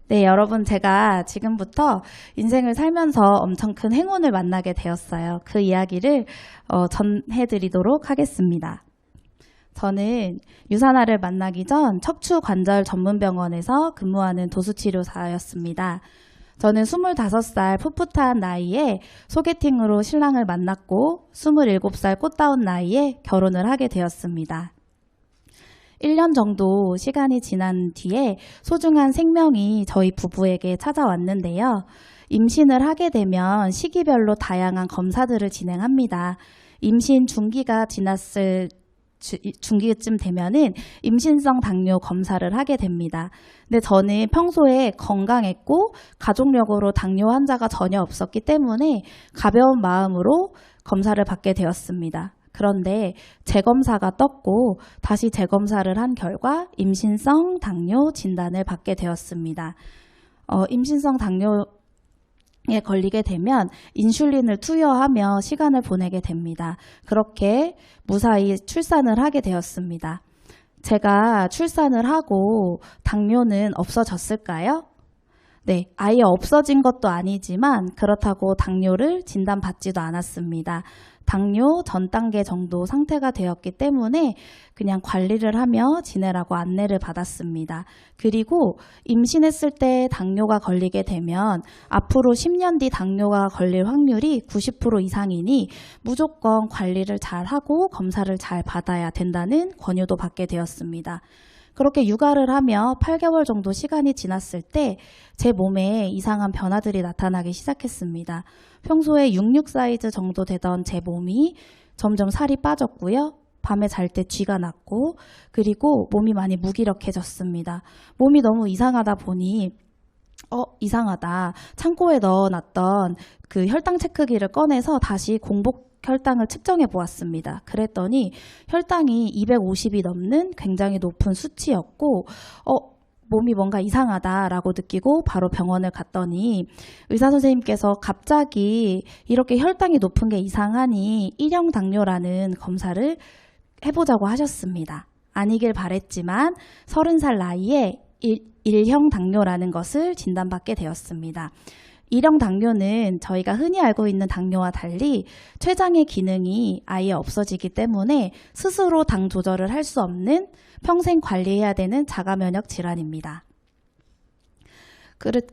네, 여러분, 제가 지금부터 인생을 살면서 엄청 큰 행운을 만나게 되었어요. 그 이야기를 전해드리도록 하겠습니다. 저는 유산화를 만나기 전 척추관절 전문병원에서 근무하는 도수치료사였습니다. 저는 25살 풋풋한 나이에 소개팅으로 신랑을 만났고 27살 꽃다운 나이에 결혼을 하게 되었습니다. 1년 정도 시간이 지난 뒤에 소중한 생명이 저희 부부에게 찾아왔는데요. 임신을 하게 되면 시기별로 다양한 검사들을 진행합니다. 임신 중기쯤 되면은 임신성 당뇨 검사를 하게 됩니다. 근데 저는 평소에 건강했고 가족력으로 당뇨 환자가 전혀 없었기 때문에 가벼운 마음으로 검사를 받게 되었습니다. 그런데 재검사가 떴고 다시 재검사를 한 결과 임신성 당뇨 진단을 받게 되었습니다. 임신성 당뇨에 걸리게 되면 인슐린을 투여하며 시간을 보내게 됩니다. 그렇게 무사히 출산을 하게 되었습니다. 제가 출산을 하고 당뇨는 없어졌을까요? 네, 아예 없어진 것도 아니지만 그렇다고 당뇨를 진단받지도 않았습니다. 당뇨 전 단계 정도 상태가 되었기 때문에 그냥 관리를 하며 지내라고 안내를 받았습니다. 그리고 임신했을 때 당뇨가 걸리게 되면 앞으로 10년 뒤 당뇨가 걸릴 확률이 90% 이상이니 무조건 관리를 잘 하고 검사를 잘 받아야 된다는 권유도 받게 되었습니다. 그렇게 육아를 하며 8개월 정도 시간이 지났을 때 제 몸에 이상한 변화들이 나타나기 시작했습니다. 평소에 66 사이즈 정도 되던 제 몸이 점점 살이 빠졌고요. 밤에 잘 때 쥐가 났고 그리고 몸이 많이 무기력해졌습니다. 몸이 너무 이상하다 보니 이상하다. 창고에 넣어놨던 그 혈당 체크기를 꺼내서 다시 공복 혈당을 측정해 보았습니다. 그랬더니 혈당이 250이 넘는 굉장히 높은 수치였고 몸이 뭔가 이상하다라고 느끼고 바로 병원을 갔더니 의사 선생님께서 갑자기 이렇게 혈당이 높은 게 이상하니 1형 당뇨라는 검사를 해보자고 하셨습니다. 아니길 바랬지만 30살 나이에 1형 당뇨라는 것을 진단받게 되었습니다. 1형 당뇨는 저희가 흔히 알고 있는 당뇨와 달리 췌장의 기능이 아예 없어지기 때문에 스스로 당 조절을 할 수 없는 평생 관리해야 되는 자가면역 질환입니다.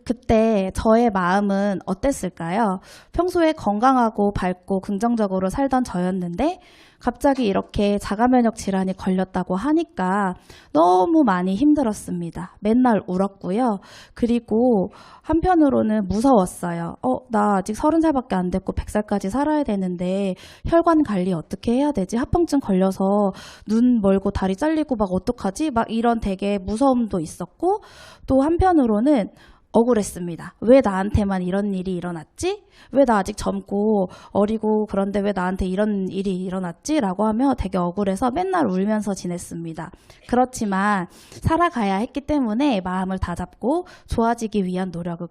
그때 저의 마음은 어땠을까요? 평소에 건강하고 밝고 긍정적으로 살던 저였는데 갑자기 이렇게 자가면역 질환이 걸렸다고 하니까 너무 많이 힘들었습니다. 맨날 울었고요. 그리고 한편으로는 무서웠어요. 나 아직 30살밖에 안 됐고 100살까지 살아야 되는데 혈관 관리 어떻게 해야 되지? 합병증 걸려서 눈 멀고 다리 잘리고 막 어떡하지? 막 이런 되게 무서움도 있었고 또 한편으로는 억울했습니다. 왜 나한테만 이런 일이 일어났지? 왜 나 아직 젊고 어리고 그런데 왜 나한테 이런 일이 일어났지? 라고 하며 되게 억울해서 맨날 울면서 지냈습니다. 그렇지만 살아가야 했기 때문에 마음을 다잡고 좋아지기 위한 노력을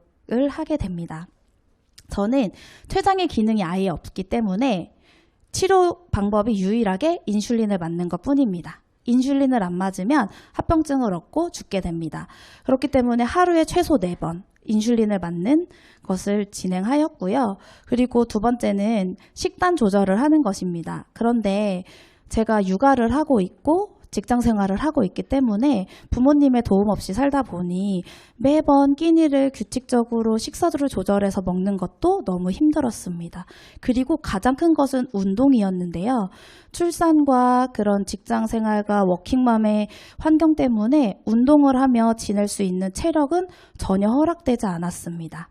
하게 됩니다. 저는 췌장의 기능이 아예 없기 때문에 치료 방법이 유일하게 인슐린을 맞는 것뿐입니다. 인슐린을 안 맞으면 합병증을 얻고 죽게 됩니다. 그렇기 때문에 하루에 최소 4번 인슐린을 맞는 것을 진행하였고요. 그리고 두 번째는 식단 조절을 하는 것입니다. 그런데 제가 육아를 하고 있고 직장 생활을 하고 있기 때문에 부모님의 도움 없이 살다 보니 매번 끼니를 규칙적으로 식사를 조절해서 먹는 것도 너무 힘들었습니다. 그리고 가장 큰 것은 운동이었는데요. 출산과 그런 직장 생활과 워킹맘의 환경 때문에 운동을 하며 지낼 수 있는 체력은 전혀 허락되지 않았습니다.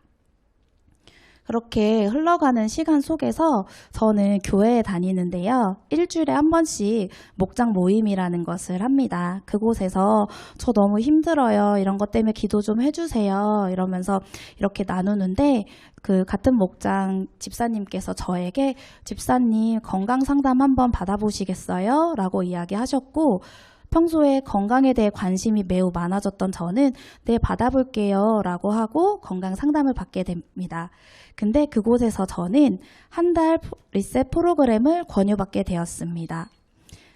그렇게 흘러가는 시간 속에서 저는 교회에 다니는데요. 일주일에 한 번씩 목장 모임이라는 것을 합니다. 그곳에서 저 너무 힘들어요. 이런 것 때문에 기도 좀 해주세요. 이러면서 이렇게 나누는데 그 같은 목장 집사님께서 저에게 집사님 건강 상담 한번 받아보시겠어요? 라고 이야기하셨고 평소에 건강에 대해 관심이 매우 많아졌던 저는 네, 받아볼게요 라고 하고 건강 상담을 받게 됩니다. 근데 그곳에서 저는 한 달 리셋 프로그램을 권유받게 되었습니다.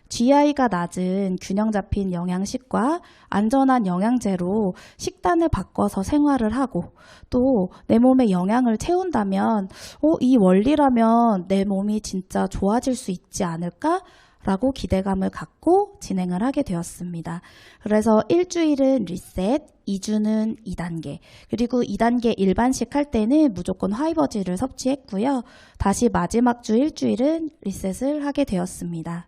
GI가 낮은 균형 잡힌 영양식과 안전한 영양제로 식단을 바꿔서 생활을 하고 또 내 몸에 영양을 채운다면 이 원리라면 내 몸이 진짜 좋아질 수 있지 않을까? 라고 기대감을 갖고 진행을 하게 되었습니다. 그래서 일주일은 리셋, 2주는 2단계, 그리고 2단계 일반식 할 때는 무조건 화이버즈를 섭취했고요. 다시 마지막 주 일주일은 리셋을 하게 되었습니다.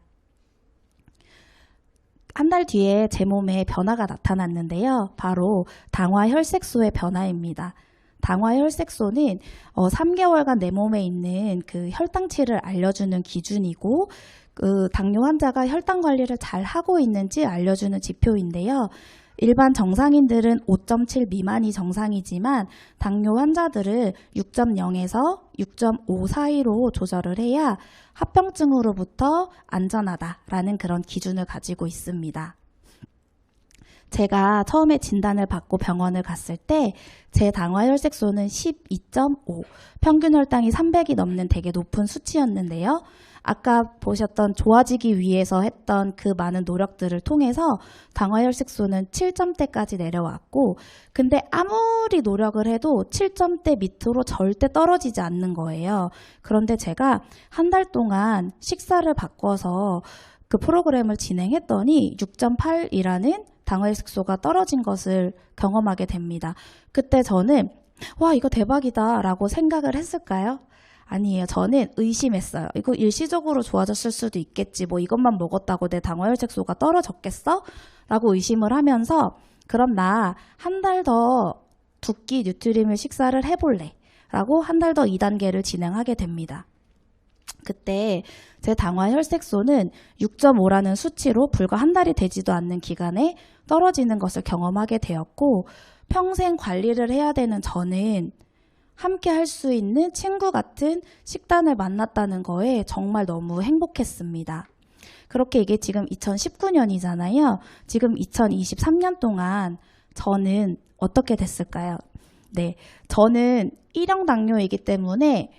한 달 뒤에 제 몸에 변화가 나타났는데요. 바로 당화혈색소의 변화입니다. 당화혈색소는 3개월간 내 몸에 있는 그 혈당치를 알려주는 기준이고 그 당뇨 환자가 혈당 관리를 잘 하고 있는지 알려주는 지표인데요. 일반 정상인들은 5.7 미만이 정상이지만 당뇨 환자들은 6.0에서 6.5 사이로 조절을 해야 합병증으로부터 안전하다라는 그런 기준을 가지고 있습니다. 제가 처음에 진단을 받고 병원을 갔을 때 제 당화혈색소는 12.5, 평균 혈당이 300이 넘는 되게 높은 수치였는데요. 아까 보셨던 좋아지기 위해서 했던 그 많은 노력들을 통해서 당화혈색소는 7점대까지 내려왔고 근데 아무리 노력을 해도 7점대 밑으로 절대 떨어지지 않는 거예요. 그런데 제가 한 달 동안 식사를 바꿔서 그 프로그램을 진행했더니 6.8이라는 당화혈색소가 떨어진 것을 경험하게 됩니다. 그때 저는 와 이거 대박이다 라고 생각을 했을까요? 아니에요. 저는 의심했어요. 이거 일시적으로 좋아졌을 수도 있겠지. 뭐 이것만 먹었다고 내 당화혈색소가 떨어졌겠어? 라고 의심을 하면서 그럼 나 한 달 더 두 끼 뉴트리밀 식사를 해볼래 라고 한 달 더 2단계를 진행하게 됩니다. 그때 제 당화혈색소는 6.5라는 수치로 불과 한 달이 되지도 않는 기간에 떨어지는 것을 경험하게 되었고 평생 관리를 해야 되는 저는 함께 할 수 있는 친구 같은 식단을 만났다는 거에 정말 너무 행복했습니다. 그렇게 이게 지금 2019년이잖아요. 지금 2023년 동안 저는 어떻게 됐을까요? 네, 저는 1형 당뇨이기 때문에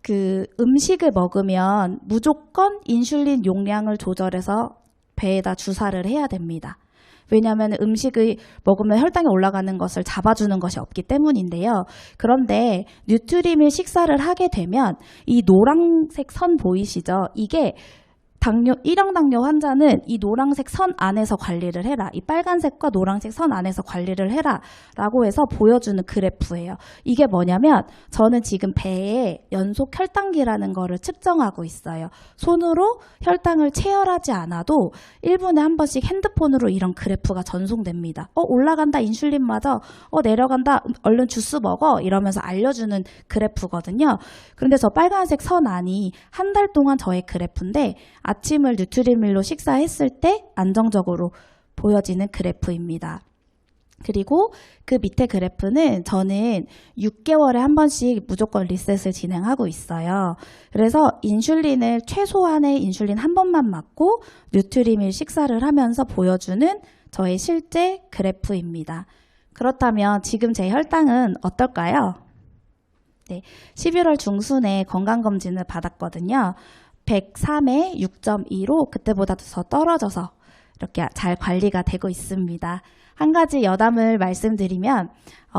그 음식을 먹으면 무조건 인슐린 용량을 조절해서 배에다 주사를 해야 됩니다. 왜냐하면 음식을 먹으면 혈당이 올라가는 것을 잡아주는 것이 없기 때문인데요. 그런데 뉴트리밀 식사를 하게 되면 이 노란색 선 보이시죠? 이게 당뇨 1형 당뇨 환자는 이 노란색 선 안에서 관리를 해라. 이 빨간색과 노란색 선 안에서 관리를 해라. 라고 해서 보여주는 그래프예요. 이게 뭐냐면 저는 지금 배에 연속 혈당기라는 거를 측정하고 있어요. 손으로 혈당을 체열하지 않아도 1분에 한 번씩 핸드폰으로 이런 그래프가 전송됩니다. 올라간다 인슐린 맞아. 내려간다 얼른 주스 먹어. 이러면서 알려주는 그래프거든요. 그런데 저 빨간색 선 안이 한 달 동안 저의 그래프인데 아침을 뉴트리밀로 식사했을 때 안정적으로 보여지는 그래프입니다. 그리고 그 밑에 그래프는 저는 6개월에 한 번씩 무조건 리셋을 진행하고 있어요. 그래서 인슐린을 최소한의 인슐린 한 번만 맞고 뉴트리밀 식사를 하면서 보여주는 저의 실제 그래프입니다. 그렇다면 지금 제 혈당은 어떨까요? 네, 11월 중순에 건강검진을 받았거든요. 103에 6.2로 그때보다 더 떨어져서 이렇게 잘 관리가 되고 있습니다. 한 가지 여담을 말씀드리면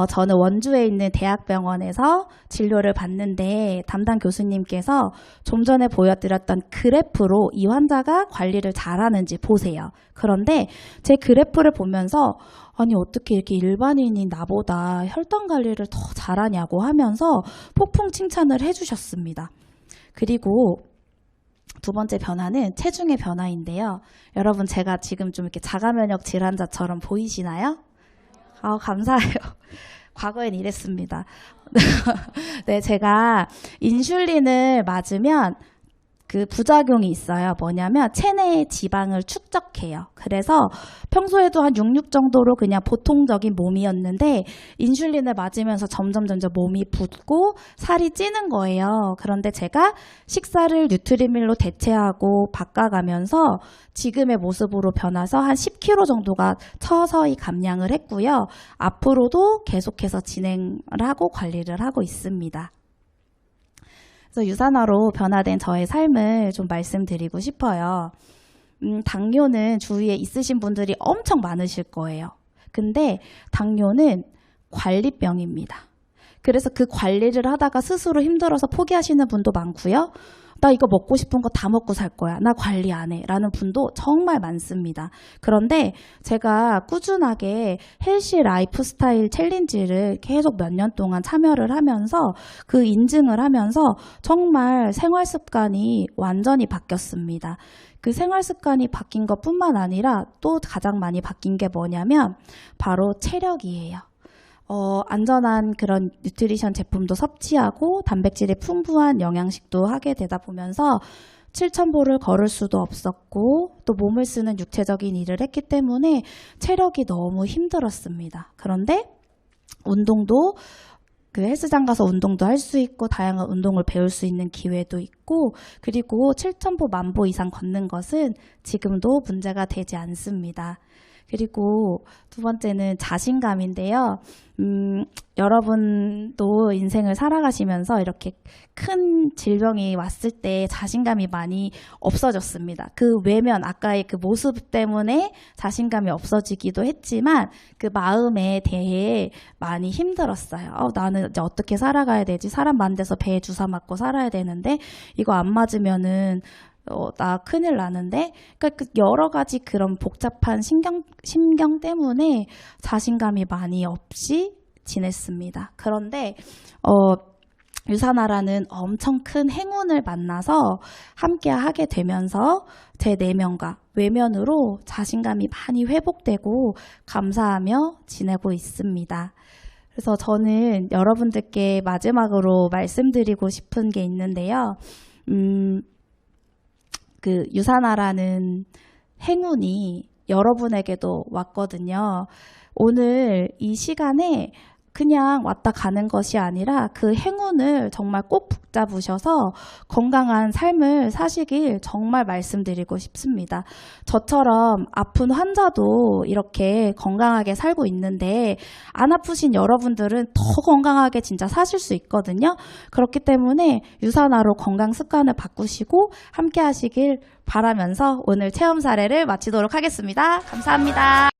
저는 원주에 있는 대학병원에서 진료를 받는데 담당 교수님께서 좀 전에 보여드렸던 그래프로 이 환자가 관리를 잘하는지 보세요. 그런데 제 그래프를 보면서 아니 어떻게 이렇게 일반인이 나보다 혈당 관리를 더 잘하냐고 하면서 폭풍 칭찬을 해주셨습니다. 그리고 두 번째 변화는 체중의 변화인데요. 여러분 제가 지금 좀 이렇게 자가면역 질환자처럼 보이시나요? 감사해요. 과거엔 이랬습니다. 네, 제가 인슐린을 맞으면 그 부작용이 있어요. 뭐냐면 체내의 지방을 축적해요. 그래서 평소에도 한 66 정도로 그냥 보통적인 몸이었는데 인슐린을 맞으면서 점점 몸이 붓고 살이 찌는 거예요. 그런데 제가 식사를 뉴트리밀로 대체하고 바꿔가면서 지금의 모습으로 변해서 한 10kg 정도가 서서히 감량을 했고요. 앞으로도 계속해서 진행을 하고 관리를 하고 있습니다. 그래서 유산화로 변화된 저의 삶을 좀 말씀드리고 싶어요. 당뇨는 주위에 있으신 분들이 엄청 많으실 거예요. 근데 당뇨는 관리병입니다. 그래서 그 관리를 하다가 스스로 힘들어서 포기하시는 분도 많고요. 나 이거 먹고 싶은 거 다 먹고 살 거야. 나 관리 안 해. 라는 분도 정말 많습니다. 그런데 제가 꾸준하게 헬시 라이프 스타일 챌린지를 계속 몇 년 동안 참여를 하면서 그 인증을 하면서 정말 생활 습관이 완전히 바뀌었습니다. 그 생활 습관이 바뀐 것뿐만 아니라 또 가장 많이 바뀐 게 뭐냐면 바로 체력이에요. 안전한 그런 뉴트리션 제품도 섭취하고 단백질이 풍부한 영양식도 하게 되다 보면서 7,000보를 걸을 수도 없었고 또 몸을 쓰는 육체적인 일을 했기 때문에 체력이 너무 힘들었습니다. 그런데 운동도 그 헬스장 가서 운동도 할 수 있고 다양한 운동을 배울 수 있는 기회도 있고 그리고 7,000보, 10,000보 이상 걷는 것은 지금도 문제가 되지 않습니다. 그리고 두 번째는 자신감인데요. 여러분도 인생을 살아가시면서 이렇게 큰 질병이 왔을 때 자신감이 많이 없어졌습니다. 그 외면, 아까의 그 모습 때문에 자신감이 없어지기도 했지만 그 마음에 대해 많이 힘들었어요. 나는 이제 어떻게 살아가야 되지? 사람 많은 데서 배에 주사 맞고 살아야 되는데 이거 안 맞으면은 나 큰일 나는데? 그러니까 그 여러 가지 그런 복잡한 심경 때문에 자신감이 많이 없이 지냈습니다. 그런데, 유사나라는 엄청 큰 행운을 만나서 함께 하게 되면서 제 내면과 외면으로 자신감이 많이 회복되고 감사하며 지내고 있습니다. 그래서 저는 여러분들께 마지막으로 말씀드리고 싶은 게 있는데요. 그 유사나라는 행운이 여러분에게도 왔거든요. 오늘 이 시간에 그냥 왔다 가는 것이 아니라 그 행운을 정말 꼭 붙잡으셔서 건강한 삶을 사시길 정말 말씀드리고 싶습니다. 저처럼 아픈 환자도 이렇게 건강하게 살고 있는데 안 아프신 여러분들은 더 건강하게 진짜 사실 수 있거든요. 그렇기 때문에 유산화로 건강 습관을 바꾸시고 함께 하시길 바라면서 오늘 체험 사례를 마치도록 하겠습니다. 감사합니다.